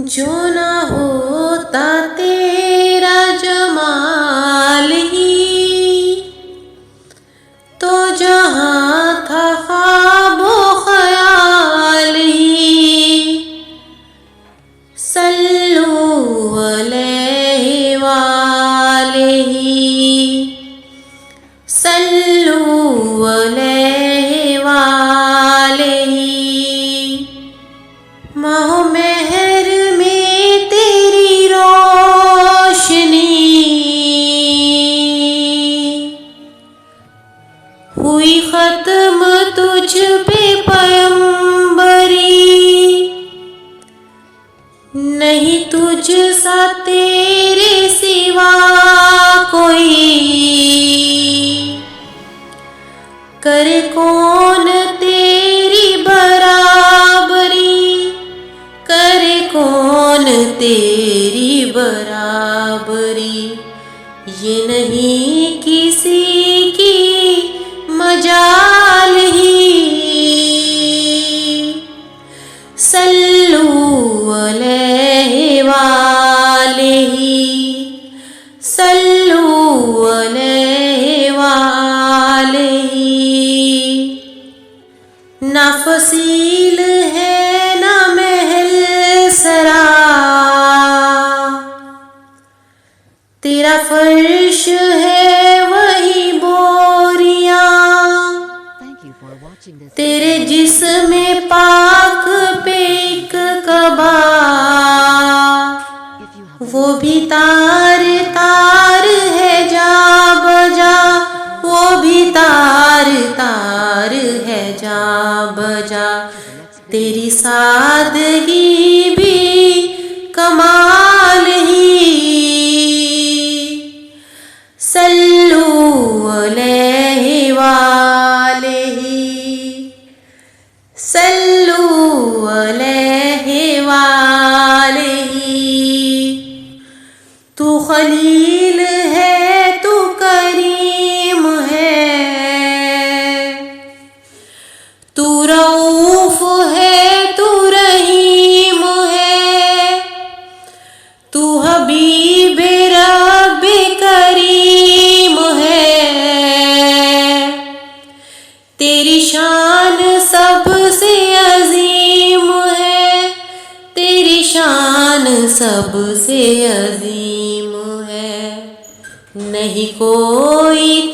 جو نہ ہوتا تیرا جمال ہی تو جہاں تھا خواب و خیال ہی. صلو علیہ وآلہ صلو علیہ وآلہ. ماہ و مہر میں تیری روشنی ہوئی ختم تجھ پہ پیمبری. نہیں تجھ سا تیرے سوا کوئی کرے کون تیری برابری کرے کون تیری برابری. یہ نہیں کسی کی مجال ہی. صلو علیہ وآلہ صلو علیہ وآلہ. نہ فصیل ہے نہ محل سرا تیرا فرش ہے وہی بوریاں. تیرے جسم پاک پہ ایک کعبہ وہ بھی تار تار ہے جا بجا وہ بھی تار تار ہے جا بجا. تیری سادگی بھی کمال ہی. صلو علیہ وآلہ صلو علیہ وآلہ. تو خلیل ہے تو کریم ہے تو رؤوف ہے تو رحیم ہے تو حبیب رب کریم ہے. تیری شان سب سے عظیم ہے تیری شان سب سے عظیم ہے. نہیں کوئی